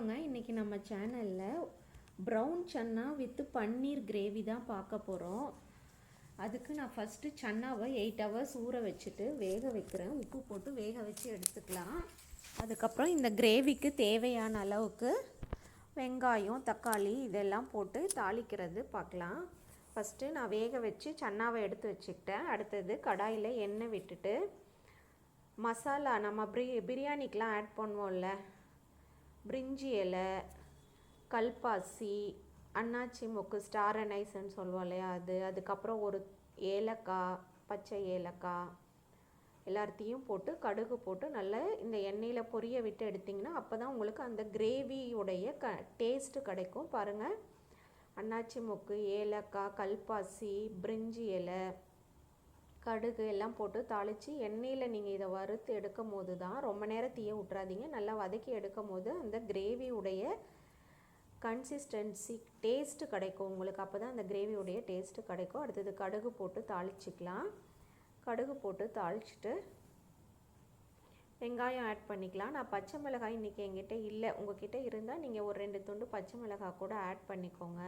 வாங்க இன்றைக்கி நம்ம சேனலில் brown chana with paneer gravy தான் பார்க்க போகிறோம். அதுக்கு நான் ஃபஸ்ட்டு சன்னாவை 8 ஹவர்ஸ் ஊற வச்சுட்டு வேக வைக்கிறேன். உப்பு போட்டு வேக வச்சு எடுத்துக்கலாம். அதுக்கப்புறம் இந்த கிரேவிக்கு தேவையான அளவுக்கு வெங்காயம், தக்காளி இதெல்லாம் போட்டு தாளிக்கிறது பார்க்கலாம். ஃபஸ்ட்டு நான் வேக வச்சு சன்னாவை எடுத்து வச்சுக்கிட்டேன். அடுத்தது கடாயில் எண்ணெய் விட்டுட்டு மசாலா நம்ம பிரியாணிக்கெலாம் ஆட் பண்ணுவோம்ல, பிரிஞ்சி இலை, கல்பாசி, அன்னாச்சி மொக்கு, ஸ்டார் அனைஸ்ன்னு சொல்லுவோம் இல்லையா, அதுக்கப்புறம் ஒரு ஏலக்காய், பச்சை ஏலக்காய் எல்லாத்தையும் போட்டு கடுகு போட்டு நல்லா இந்த எண்ணெயில் பொரிய விட்டு எடுத்திங்கன்னா அப்போ தான் உங்களுக்கு அந்த கிரேவியுடைய டேஸ்ட்டு கிடைக்கும். பாருங்கள், அன்னாச்சி மொக்கு, ஏலக்காய், கல்பாசி, பிரிஞ்சி இலை, கடுகு எல்லாம் போட்டு தாளித்து எண்ணெயில் நீங்கள் இதை வறுத்து எடுக்கும் போது தான், ரொம்ப நேரம் தீய விட்றாதீங்க, நல்லா வதக்கி எடுக்கும் போது அந்த கிரேவியுடைய கன்சிஸ்டன்சி டேஸ்ட்டு கிடைக்கும் உங்களுக்கு. அப்போ தான் அந்த கிரேவியுடைய டேஸ்ட்டு கிடைக்கும். அடுத்தது கடுகு போட்டு தாளிச்சிக்கலாம். கடுகு போட்டு தாளிச்சிட்டு வெங்காயம் ஆட் பண்ணிக்கலாம். நான் பச்சை மிளகாய் இன்றைக்கி என்கிட்ட இல்லை, உங்கள்கிட்ட இருந்தால் நீங்கள் ஒரு 2 துண்டு பச்சை மிளகாய் கூட ஆட் பண்ணிக்கோங்க.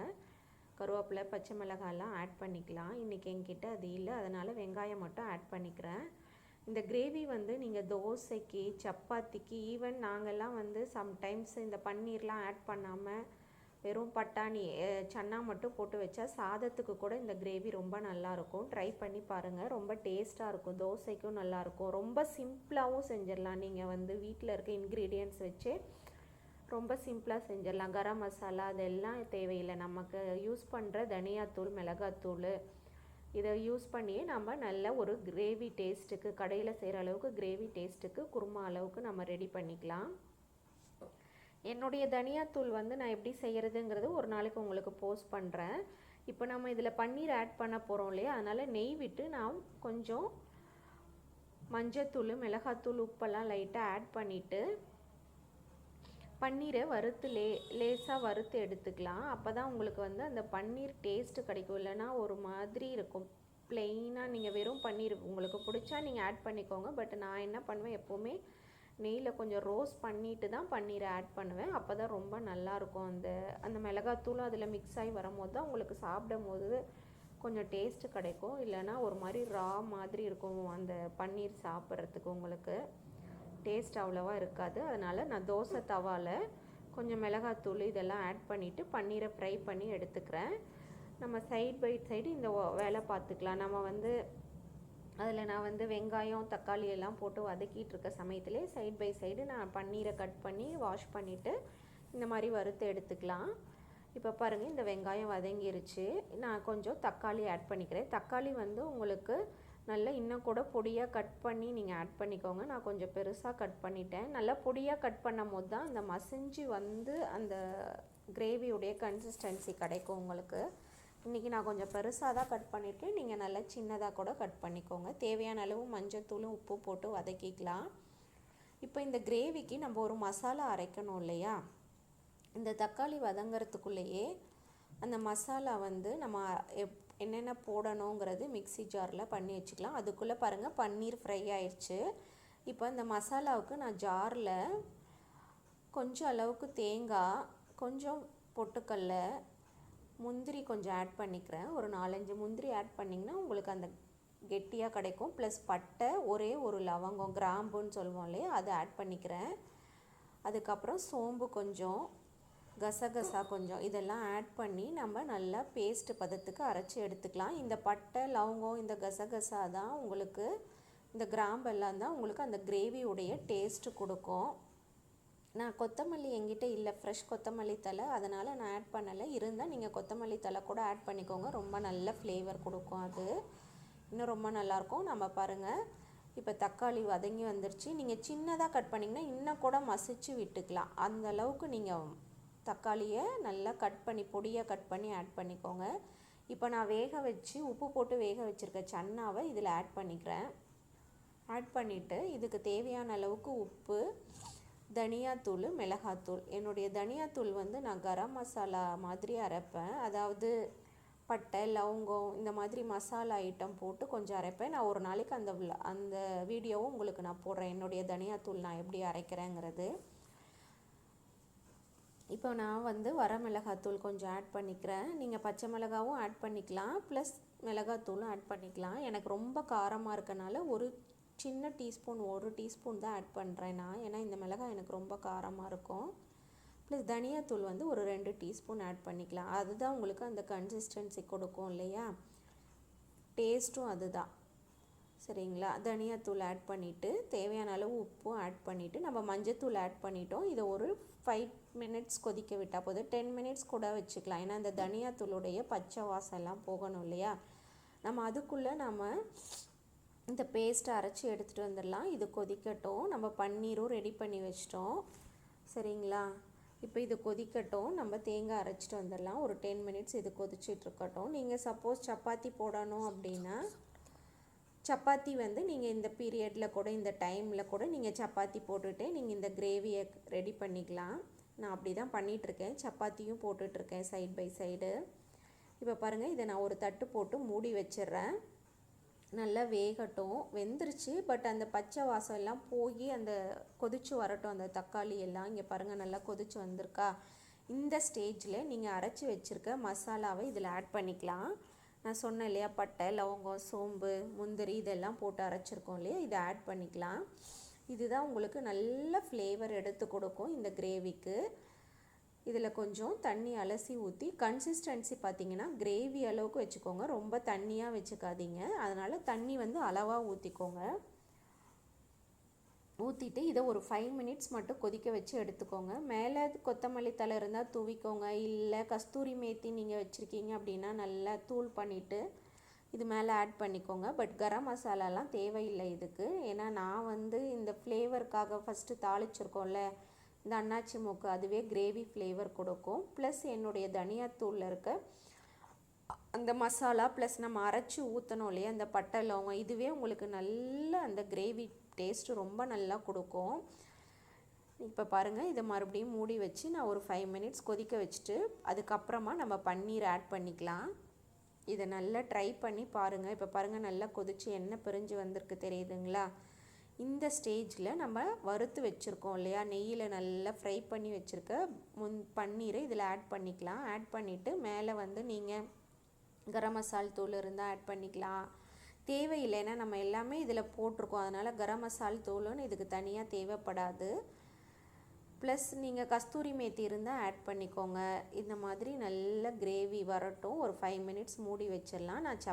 கருவேப்பிலை, பச்சை மிளகாயெல்லாம் ஆட் பண்ணிக்கலாம். இன்றைக்கி என்கிட்ட அது இல்லை, அதனால் வெங்காயம் மட்டும் ஆட் பண்ணிக்கிறேன். இந்த கிரேவி வந்து நீங்கள் தோசைக்கு, சப்பாத்திக்கு, ஈவன் நாங்கள்லாம் வந்து சம்டைம்ஸ் இந்த பன்னீர்லாம் ஆட் பண்ணாமல் வெறும் பட்டாணி சன்னா மட்டும் போட்டு வச்சா சாதத்துக்கு கூட இந்த கிரேவி ரொம்ப நல்லாயிருக்கும். ட்ரை பண்ணி பாருங்கள், ரொம்ப டேஸ்ட்டாக இருக்கும். தோசைக்கும் நல்லாயிருக்கும். ரொம்ப சிம்பிளாகவும் செஞ்சிடலாம். நீங்கள் வந்து வீட்டில் இருக்க இன்க்ரீடியன்ட்ஸ் வச்சு ரொம்ப சிம்பிளாக செஞ்சிடலாம். கரம் மசாலா அதெல்லாம் தேவையில்லை. நமக்கு யூஸ் பண்ணுற தனியாத்தூள், மிளகாத்தூள் இதை யூஸ் பண்ணியே நம்ம நல்ல ஒரு கிரேவி டேஸ்ட்டுக்கு, கடையில் செய்கிற அளவுக்கு கிரேவி டேஸ்ட்டுக்கு குருமா அளவுக்கு நம்ம ரெடி பண்ணிக்கலாம். என்னுடைய தனியாத்தூள் வந்து நான் எப்படி செய்கிறதுங்கிறது ஒரு நாளைக்கு உங்களுக்கு போஸ்ட் பண்ணுறேன். இப்போ நம்ம இதில் பன்னீர் ஆட் பண்ண போகிறோம் இல்லையா, அதனால் நெய் விட்டு நான் கொஞ்சம் மஞ்சத்தூள், மிளகாத்தூள், உப்பெல்லாம் லைட்டாக ஆட் பண்ணிவிட்டு பன்னீரை வறுத்து லேசாக வறுத்து எடுத்துக்கலாம். அப்போ தான் உங்களுக்கு வந்து அந்த பன்னீர் டேஸ்ட்டு கிடைக்கும். இல்லைனா ஒரு மாதிரி இருக்கும் ப்ளெயினாக. நீங்கள் வெறும் பன்னீர் உங்களுக்கு பிடிச்சா நீங்கள் ஆட் பண்ணிக்கோங்க. பட் நான் என்ன பண்ணுவேன், எப்போவுமே நெய்யில் கொஞ்சம் ரோஸ்ட் பண்ணிவிட்டு தான் பன்னீரை ஆட் பண்ணுவேன். அப்போ தான் ரொம்ப நல்லாயிருக்கும். அந்த மிளகாத்தூளும் அதில் மிக்ஸ் ஆகி வரும்போது தான் உங்களுக்கு சாப்பிடும் போது கொஞ்சம் டேஸ்ட்டு கிடைக்கும். இல்லைனா ஒரு மாதிரி ரா மாதிரி இருக்கும் அந்த பன்னீர் சாப்பிட்றதுக்கு, உங்களுக்கு டேஸ்ட் அவ்வளோவா இருக்காது. அதனால் நான் தோசை தவாவில் கொஞ்சம் மிளகாத்தூள் இதெல்லாம் ஆட் பண்ணிவிட்டு பன்னீரை ஃப்ரை பண்ணி எடுத்துக்கிறேன். நம்ம சைட் பை சைடு இந்த வேலை பார்த்துக்கலாம். நம்ம வந்து அதில் நான் வந்து வெங்காயம், தக்காளி எல்லாம் போட்டு வதக்கிட்டு இருக்க சமயத்துலேயே சைட் பை சைடு நான் பன்னீரை கட் பண்ணி வாஷ் பண்ணிவிட்டு இந்த மாதிரி வறுத்து எடுத்துக்கலாம். இப்போ பாருங்கள், இந்த வெங்காயம் வதங்கிருச்சு. நான் கொஞ்சம் தக்காளி ஆட் பண்ணிக்கிறேன். தக்காளி வந்து உங்களுக்கு நல்லா இன்னும் கூட பொடியாக கட் பண்ணி நீங்கள் ஆட் பண்ணிக்கோங்க. நான் கொஞ்சம் பெருசாக கட் பண்ணிட்டேன். நல்லா பொடியாக கட் பண்ணும் போது தான் அந்த மசிஞ்சு வந்து அந்த கிரேவியுடைய கன்சிஸ்டன்சி கிடைக்கும் உங்களுக்கு. இன்றைக்கி நான் கொஞ்சம் பெருசாக தான் கட் பண்ணியிருக்கேன். நீங்கள் நல்லா சின்னதாக கூட கட் பண்ணிக்கோங்க. தேவையான அளவு மஞ்சத்தூளும் உப்பு போட்டு வதக்கிக்கலாம். இப்போ இந்த கிரேவிக்கு நம்ம ஒரு மசாலா அரைக்கணும் இல்லையா, இந்த தக்காளி வதங்கிறதுக்குள்ளேயே அந்த மசாலா வந்து நம்ம என்னென்ன போடணுங்கிறது மிக்ஸி ஜாரில் பண்ணி வச்சுக்கலாம். அதுக்குள்ளே பாருங்கள், பன்னீர் ஃப்ரை ஆயிடுச்சு. இப்போ இந்த மசாலாவுக்கு நான் ஜாரில் கொஞ்சம் அளவுக்கு தேங்காய், கொஞ்சம் பொட்டுக்கடல, முந்திரி கொஞ்சம் ஆட் பண்ணிக்கிறேன். ஒரு 4-5 முந்திரி ஆட் பண்ணிங்கன்னா உங்களுக்கு அந்த கெட்டியாக கிடைக்கும். ப்ளஸ் பட்டை, ஒரே ஒரு லவங்கம், கிராம்புன்னு சொல்லுவோம் இல்லையா, அதை ஆட் பண்ணிக்கிறேன். அதுக்கப்புறம் சோம்பு கொஞ்சம், கசகசா கொஞ்சம், இதெல்லாம் ஆட் பண்ணி நம்ம நல்லா பேஸ்ட்டு பதத்துக்கு அரைச்சி எடுத்துக்கலாம். இந்த பட்டை, லவங்கம், இந்த கசகசா தான் உங்களுக்கு, இந்த கிராம்பெல்லாம் தான் உங்களுக்கு அந்த கிரேவியுடைய டேஸ்ட்டு கொடுக்கும். நான் கொத்தமல்லி என்கிட்ட இல்லை, ஃப்ரெஷ் கொத்தமல்லி தழை, அதனால் நான் ஆட் பண்ணலை. இருந்தால் நீங்கள் கொத்தமல்லி தழை கூட ஆட் பண்ணிக்கோங்க, ரொம்ப நல்ல ஃப்ளேவர் கொடுக்கும். அது இன்னும் ரொம்ப நல்லாயிருக்கும். நம்ம பாருங்கள், இப்போ தக்காளி வதங்கி வந்துருச்சு. நீங்கள் சின்னதாக கட் பண்ணிங்கன்னா இன்னும் கூட மசிச்சு விட்டுக்கலாம். அந்த அளவுக்கு நீங்கள் தக்காளியை நல்லா கட் பண்ணி பொடியாக கட் பண்ணி ஆட் பண்ணிக்கோங்க. இப்போ நான் வேக வச்சு உப்பு போட்டு வேக வச்சுருக்க சன்னாவை இதில் ஆட் பண்ணிக்கிறேன். ஆட் பண்ணிவிட்டு இதுக்கு தேவையான அளவுக்கு உப்பு, தனியாத்தூள், மிளகாத்தூள். என்னுடைய தனியாத்தூள் வந்து நான் கரம் மசாலா மாதிரி அரைப்பேன். அதாவது பட்டை, லவங்கம் இந்த மாதிரி மசாலா ஐட்டம் போட்டு கொஞ்சம் அரைப்பேன். நான் ஒரு நாளைக்கு அந்த வீடியோவும் உங்களுக்கு நான் போடுறேன், என்னுடைய தனியாத்தூள் நான் எப்படி அரைக்கிறேங்கிறது. இப்போ நான் வந்து வரமிளகாத்தூள் கொஞ்சம் ஆட் பண்ணிக்கிறேன். நீங்கள் பச்சை மிளகாவும் ஆட் பண்ணிக்கலாம், ப்ளஸ் மிளகாத்தூளும் ஆட் பண்ணிக்கலாம். எனக்கு ரொம்ப காரமாக இருக்கனால ஒரு சின்ன டீஸ்பூன் 1 டீஸ்பூன் தான் ஆட் பண்ணுறேன் நான். ஏன்னா இந்த மிளகாய் எனக்கு ரொம்ப காரமாக இருக்கும். ப்ளஸ் தனியாத்தூள் வந்து ஒரு 2 டீஸ்பூன் ஆட் பண்ணிக்கலாம். அதுதான் உங்களுக்கு அந்த கன்சிஸ்டன்சி கொடுக்கும் இல்லையா, டேஸ்ட்டும் அதுதான். சரிங்களா, தனியாத்தூள் ஆட் பண்ணிவிட்டு தேவையான அளவு உப்பும் ஆட் பண்ணிவிட்டு நம்ம மஞ்சத்தூள் ஆட் பண்ணிட்டோம். இதை ஒரு 5 மினிட்ஸ் கொதிக்க விட்டால் போதும். 10 மினிட்ஸ் கூட வச்சுக்கலாம். ஏன்னா இந்த தனியாத்தூளுடைய பச்சை வாசம் எல்லாம் போகணும் இல்லையா. நம்ம அதுக்குள்ளே நம்ம இந்த பேஸ்ட்டை அரைச்சி எடுத்துகிட்டு வந்துடலாம். இது கொதிக்கட்டும். நம்ம பன்னீரும் ரெடி பண்ணி வச்சிட்டோம். சரிங்களா, இப்போ இது கொதிக்கட்டும். நம்ம தேங்காய் அரைச்சிட்டு வந்துடலாம். ஒரு 10 மினிட்ஸ் இது கொதிச்சிட்ருக்கட்டும். நீங்கள் சப்போஸ் சப்பாத்தி போடணும் அப்படின்னா சப்பாத்தி வந்து நீங்கள் இந்த பீரியடில் கூட, இந்த டைமில் கூட நீங்கள் சப்பாத்தி போட்டுட்டு நீங்கள் இந்த கிரேவியை ரெடி பண்ணிக்கலாம். நான் அப்படி தான் பண்ணிகிட்ருக்கேன். சப்பாத்தியும் போட்டுட்ருக்கேன் சைட் பை சைடு. இப்போ பாருங்கள், இதை நான் ஒரு தட்டு போட்டு மூடி வச்சிட்றேன். நல்லா வேகட்டும். வெந்துருச்சு, பட் அந்த பச்சை வாசம் எல்லாம் போய் அந்த கொதிச்சு வரட்டும். அந்த தக்காளி எல்லாம் இங்கே பாருங்கள் நல்லா கொதிச்சு வந்திருக்கா. இந்த ஸ்டேஜில் நீங்கள் அரைச்சி வச்சுருக்க மசாலாவை இதில் ஆட் பண்ணிக்கலாம். நான் சொன்னேன் இல்லையா, பட்டை, லவங்கம், சோம்பு, முந்திரி இதெல்லாம் போட்டு அரைச்சிருக்கோம் இல்லையா, இதை ஆட் பண்ணிக்கலாம். இதுதான் உங்களுக்கு நல்ல ஃப்ளேவர் எடுத்து கொடுக்கும் இந்த கிரேவிக்கு. இதில் கொஞ்சம் தண்ணி அலசி ஊற்றி, கன்சிஸ்டன்சி பார்த்திங்கன்னா கிரேவி அளவுக்கு வச்சுக்கோங்க, ரொம்ப தண்ணியாக வச்சுக்காதீங்க. அதனால் தண்ணி வந்து அளவாக ஊற்றிக்கோங்க. ஊற்றிட்டு இதை ஒரு 5 மினிட்ஸ் மட்டும் கொதிக்க வச்சு எடுத்துக்கோங்க. மேலே கொத்தமல்லி தழை இருந்தால் தூவிக்கோங்க. இல்லை கஸ்தூரி மேத்தி நீங்கள் வச்சுருக்கீங்க அப்படின்னா நல்லா தூள் பண்ணிவிட்டு இது மேலே ஆட் பண்ணிக்கோங்க. பட் கரம் மசாலாலாம் தேவையில்லை இதுக்கு. ஏன்னா நான் வந்து இந்த ஃப்ளேவருக்காக ஃபஸ்ட்டு தாளிச்சிருக்கோம்ல இந்த அன்னாச்சி மூக்கு, அதுவே கிரேவி ஃப்ளேவர் கொடுக்கும். ப்ளஸ் என்னுடைய தனியாத்தூளில் இருக்க அந்த மசாலா ப்ளஸ் நம்ம அரைச்சி ஊற்றணும் இல்லையா அந்த பட்டை லவங்கம், இதுவே உங்களுக்கு நல்ல அந்த கிரேவி டேஸ்ட்டு ரொம்ப நல்லா கொடுக்கும். இப்போ பாருங்கள், இதை மறுபடியும் மூடி வச்சு நான் ஒரு 5 மினிட்ஸ் கொதிக்க வச்சுட்டு அதுக்கப்புறமா நம்ம பன்னீர் ஆட் பண்ணிக்கலாம். இதை நல்லா ட்ரை பண்ணி பாருங்கள். இப்போ பாருங்கள், நல்லா கொதிச்சு எண்ணெய் பிரிஞ்சு வந்திருக்கு தெரியுதுங்களா. இந்த ஸ்டேஜில் நம்ம வறுத்து வச்சுருக்கோம் இல்லையா, நெய்யில் நல்லா ஃப்ரை பண்ணி வச்சுருக்க பன்னீரை இதில் ஆட் பண்ணிக்கலாம். ஆட் பண்ணிவிட்டு மேலே வந்து நீங்கள் கரம் மசால் தூள் இருந்தால் ஆட் பண்ணிக்கலாம். தேவையில்லைன்னா நம்ம எல்லாமே இதில் போட்டிருக்கோம், அதனால் கரம் மசால் தூளுன்னு இதுக்கு தனியாக தேவைப்படாது. ப்ளஸ் நீங்கள் கஸ்தூரி மேத்தி இருந்தால் ஆட் பண்ணிக்கோங்க. இந்த மாதிரி நல்ல கிரேவி வரட்டும். ஒரு 5 மினிட்ஸ் மூடி வச்சிடலாம். நான்